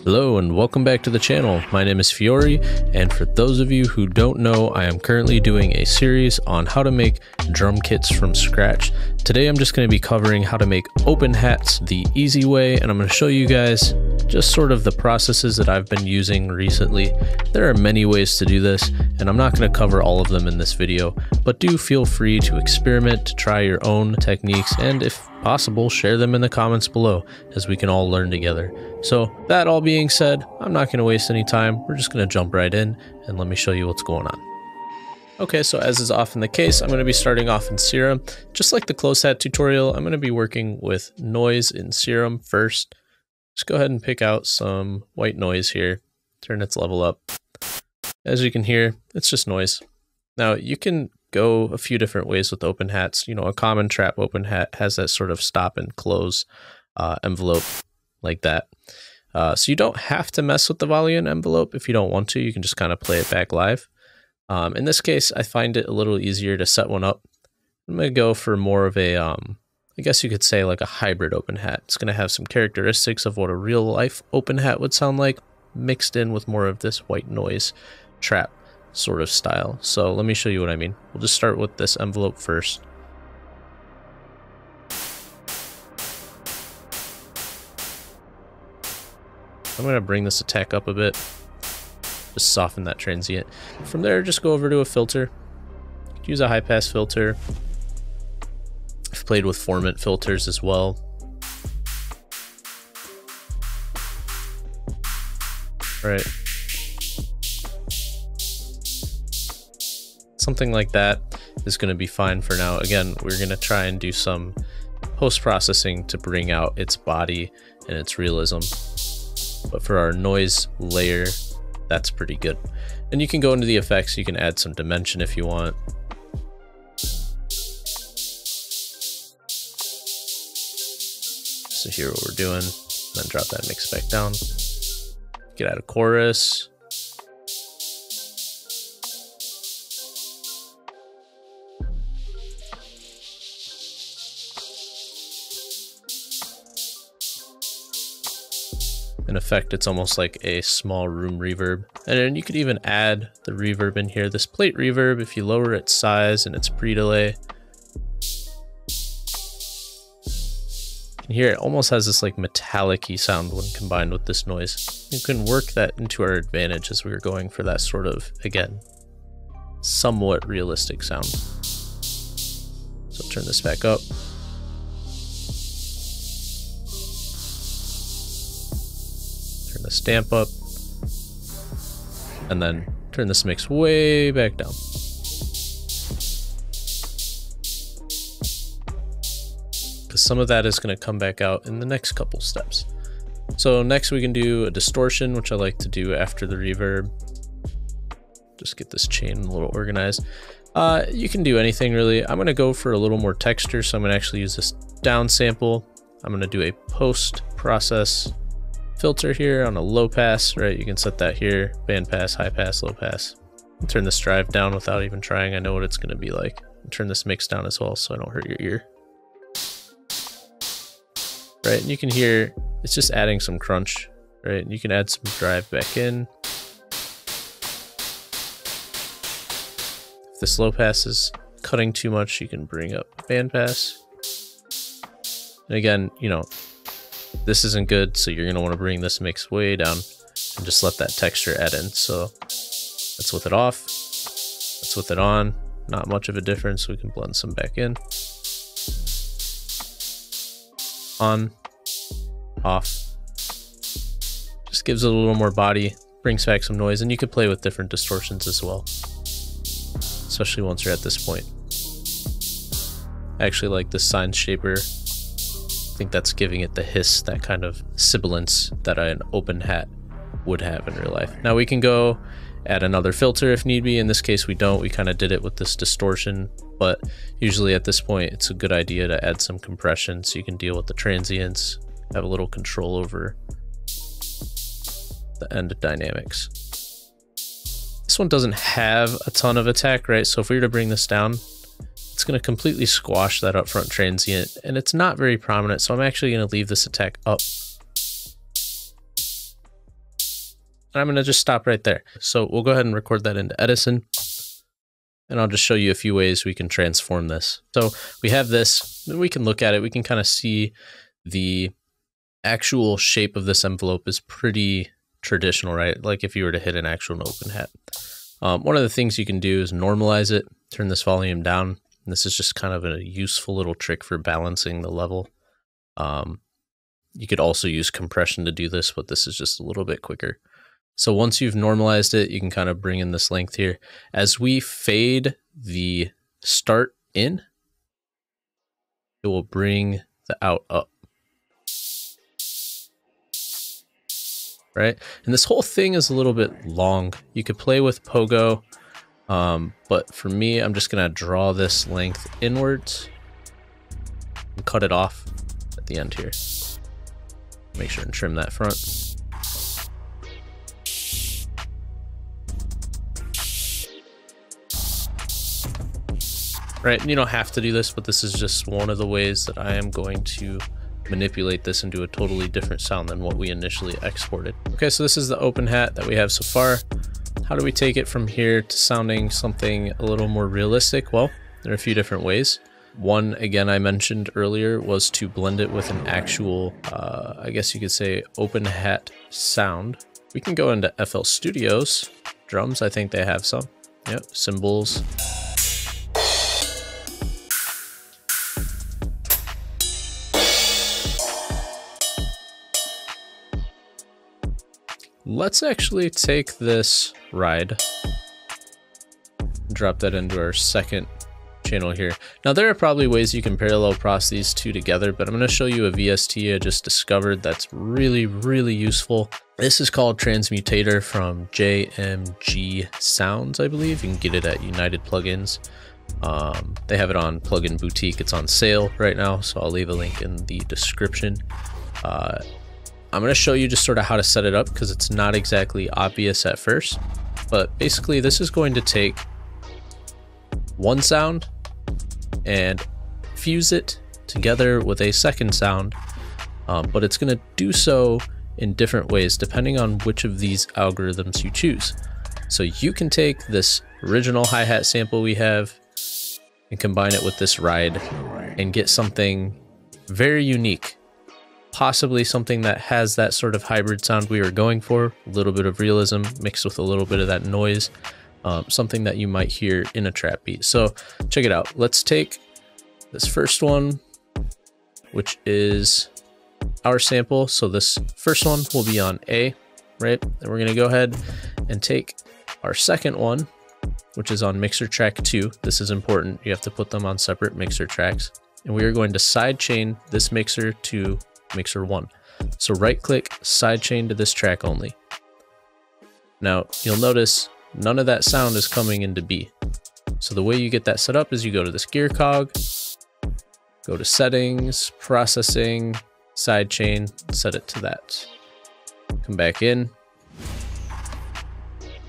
Hello and welcome back to the channel. My name is Fiore, and for those of you who don't know, I am currently doing a series on how to make drum kits from scratch. Today I'm just going to be covering how to make open hats the easy way, and I'm going to show you guys just sort of the processes that I've been using recently. There are many ways to do this, and I'm not going to cover all of them in this video, but do feel free to experiment, to try your own techniques, and if possible, share them in the comments below as we can all learn together. So that all being said, I'm not going to waste any time. We're just going to jump right in and let me show you what's going on. Okay, so as is often the case, I'm going to be starting off in Serum. Just like the close hat tutorial, I'm going to be working with noise in Serum first. Just go ahead and pick out some white noise here, turn its level up. As you can hear, it's just noise. Now you can go a few different ways with open hats. You know, a common trap open hat has that sort of stop and close envelope like that. So you don't have to mess with the volume envelope if you don't want to. You can just kind of play it back live. In this case, I find it a little easier to set one up. I'm going to go for more of a, I guess you could say like a hybrid open hat. It's going to have some characteristics of what a real life open hat would sound like, mixed in with more of this white noise trap sort of style. So let me show you what I mean. We'll just start with this envelope first. I'm going to bring this attack up a bit, just soften that transient. From there, just go over to a filter. You could use a high pass filter. I've played with formant filters as well. All right. Something like that is going to be fine for now. Again, we're going to try and do some post-processing to bring out its body and its realism. But for our noise layer, that's pretty good. And you can go into the effects, you can add some dimension if you want. So here what we're doing, then drop that mix back down. Get out of chorus. In effect, it's almost like a small room reverb. And then you could even add the reverb in here. This plate reverb, if you lower its size and its pre-delay, you can hear it almost has this like metallic-y sound when combined with this noise. You can work that into our advantage as we were going for that sort of, again, somewhat realistic sound. So turn this back up. Turn the stamp up, and then turn this mix way back down. Because some of that is going to come back out in the next couple steps. So next we can do a distortion, which I like to do after the reverb. Just get this chain a little organized. You can do anything really. I'm going to go for a little more texture, so I'm going to actually use this down sample. I'm going to do a post-process filter here on a low pass, right? You can set that here, band pass, high pass, low pass. Turn this drive down without even trying. I know what it's going to be like. Turn this mix down as well so I don't hurt your ear. Right, and you can hear it's just adding some crunch, right? You can add some drive back in. If this low pass is cutting too much, you can bring up band pass. And again, you know, this isn't good, so you're going to want to bring this mix way down and just let that texture add in. So let's with it off. Let's with it on. Not much of a difference. We can blend some back in. On, off. Just gives it a little more body, brings back some noise, and you can play with different distortions as well, especially once you're at this point. I actually like this Sine Shaper. I think that's giving it the hiss, that kind of sibilance that an open hat would have in real life. Now we can go add another filter if need be. In this case we don't. We kind of did it with this distortion, but usually at this point it's a good idea to add some compression so you can deal with the transients, have a little control over the end dynamics. This one doesn't have a ton of attack, right? So if we were to bring this down, it's going to completely squash that upfront transient, and it's not very prominent, so I'm actually going to leave this attack up. And I'm going to just stop right there. So we'll go ahead and record that into Edison. And I'll just show you a few ways we can transform this. So we have this, we can look at it. We can kind of see the actual shape of this envelope is pretty traditional, right? Like if you were to hit an actual OpenHat. One of the things you can do is normalize it, turn this volume down. And this is just kind of a useful little trick for balancing the level. You could also use compression to do this, but this is just a little bit quicker. So once you've normalized it, you can kind of bring in this length here. As we fade the start in, it will bring the out up. Right? And this whole thing is a little bit long. You could play with Pogo, but for me, I'm just gonna draw this length inwards and cut it off at the end here. Make sure and trim that front. Right, and you don't have to do this, but this is just one of the ways that I am going to manipulate this into a totally different sound than what we initially exported. Okay, so this is the OpenHat that we have so far. How do we take it from here to sounding something a little more realistic? Well, there are a few different ways. One, again, I mentioned earlier, was to blend it with an actual, I guess you could say, OpenHat sound. We can go into FL Studio's drums. I think they have some. Yep, cymbals. Let's actually take this ride, drop that into our second channel here. Now there are probably ways you can parallel process these two together, but I'm going to show you a VST I just discovered that's really, really useful. This is called Transmutator from JMG Sounds, I believe. You can get it at United Plugins. They have it on Plugin Boutique. It's on sale right now, so I'll leave a link in the description. I'm going to show you just sort of how to set it up because it's not exactly obvious at first, but basically this is going to take one sound and fuse it together with a second sound, but it's going to do so in different ways depending on which of these algorithms you choose. So you can take this original hi-hat sample we have and combine it with this ride and get something very unique. Possibly something that has that sort of hybrid sound we were going for, a little bit of realism mixed with a little bit of that noise, something that you might hear in a trap beat. So check it out. Let's take this first one, which is our sample. So this first one will be on A, right? And we're gonna go ahead and take our second one, which is on mixer track 2. This is important. You have to put them on separate mixer tracks. And we are going to sidechain this mixer to mixer 1. So right click, sidechain to this track only. Now you'll notice none of that sound is coming into B. So the way you get that set up is you go to this gear cog, go to settings, processing, sidechain, set it to that. Come back in.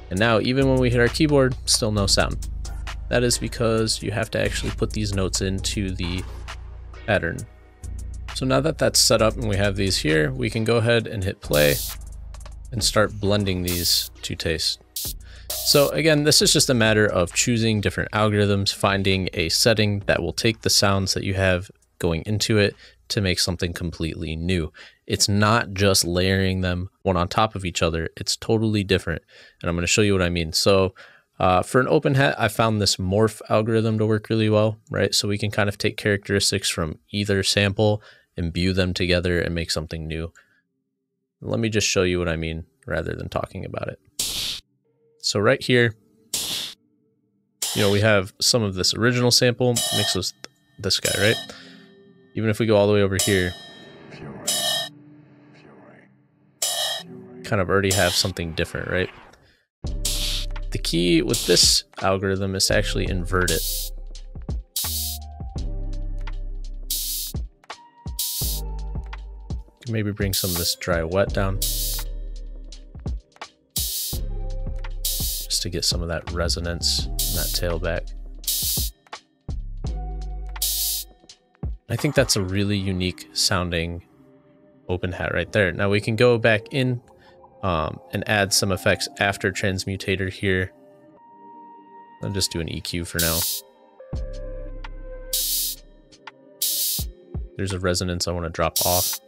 And now even when we hit our keyboard, still no sound. That is because you have to actually put these notes into the pattern. So now that that's set up and we have these here, we can go ahead and hit play and start blending these two tastes. So again, this is just a matter of choosing different algorithms, finding a setting that will take the sounds that you have going into it to make something completely new. It's not just layering them one on top of each other. It's totally different. And I'm going to show you what I mean. So for an OpenHat, I found this morph algorithm to work really well, right? So we can kind of take characteristics from either sample, imbue them together and make something new. Let me just show you what I mean rather than talking about it. So right here, we have some of this original sample mixed with this guy, right? Even if we go all the way over here, kind of already have something different, right? The key with this algorithm is to actually invert it. Maybe bring some of this dry wet down just to get some of that resonance and that tailback. I think that's a really unique sounding OpenHat right there. Now we can go back in and add some effects after transmutator here. I'll just do an EQ for now. There's a resonance I want to drop off.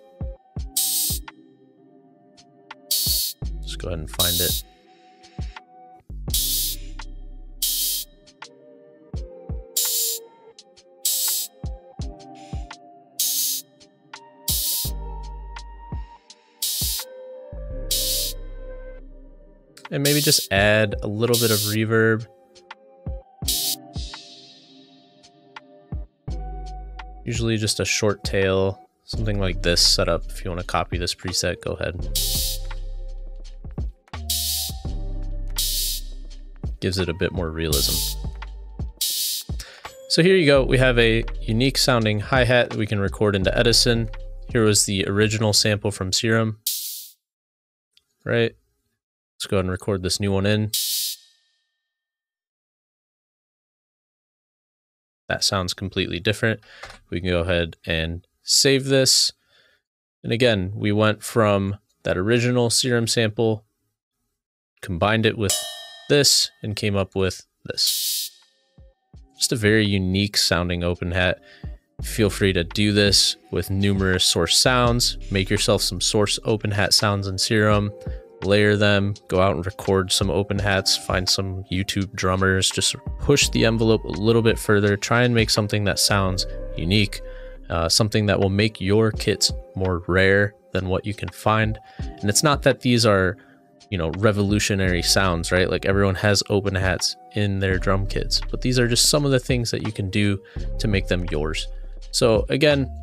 Just go ahead and find it. And maybe just add a little bit of reverb. Usually just a short tail, something like this setup. If you want to copy this preset, go ahead. Gives it a bit more realism. So here you go. We have a unique sounding hi-hat that we can record into Edison. Here was the original sample from Serum. Right? Let's go ahead and record this new one in. That sounds completely different. We can go ahead and save this. And again, we went from that original Serum sample, combined it with this, and came up with this. Just a very unique sounding open hat. Feel free to do this with numerous source sounds. Make yourself some source open hat sounds in Serum. Layer them, go out and record some open hats, find some YouTube drummers, just push the envelope a little bit further, try and make something that sounds unique, something that will make your kits more rare than what you can find. And it's not that these are, you know, revolutionary sounds, right? Like everyone has open hats in their drum kits, but these are just some of the things that you can do to make them yours. So again,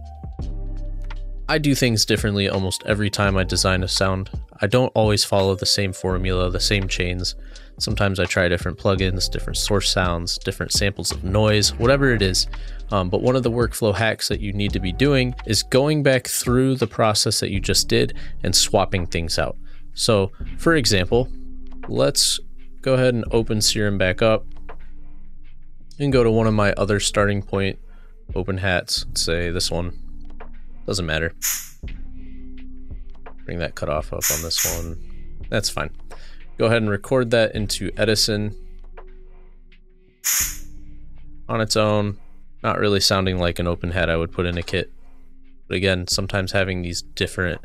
I do things differently almost every time I design a sound. I don't always follow the same formula, the same chains. Sometimes I try different plugins, different source sounds, different samples of noise, whatever it is. But one of the workflow hacks that you need to be doing is going back through the process that you just did and swapping things out. So for example, let's go ahead and open Serum back up and go to one of my other starting point open hats. Let's say this one. Doesn't matter. Bring that cutoff up on this one. That's fine. Go ahead and record that into Edison. On its own, not really sounding like an open hat I would put in a kit. But again, sometimes having these different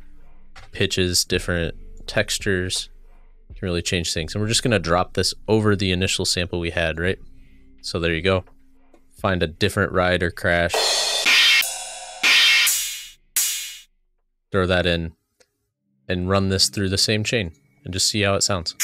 pitches, different textures can really change things. And we're just gonna drop this over the initial sample we had, right? So there you go. Find a different ride or crash. Throw that in and run this through the same chain and just see how it sounds.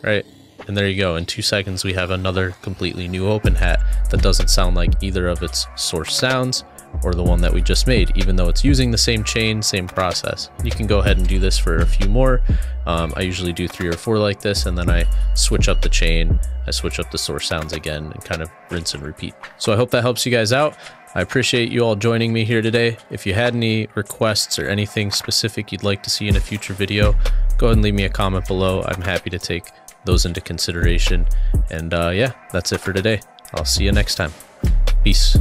Right, and there you go. In 2 seconds we have another completely new open hat that doesn't sound like either of its source sounds or the one that we just made, even though it's using the same chain, same process. You can go ahead and do this for a few more. I usually do 3 or 4 like this, and then I switch up the chain, I switch up the source sounds again, and kind of rinse and repeat. So I hope that helps you guys out. I appreciate you all joining me here today. If you had any requests or anything specific you'd like to see in a future video, go ahead and leave me a comment below. I'm happy to take those into consideration. And yeah, that's it for today. I'll see you next time. Peace.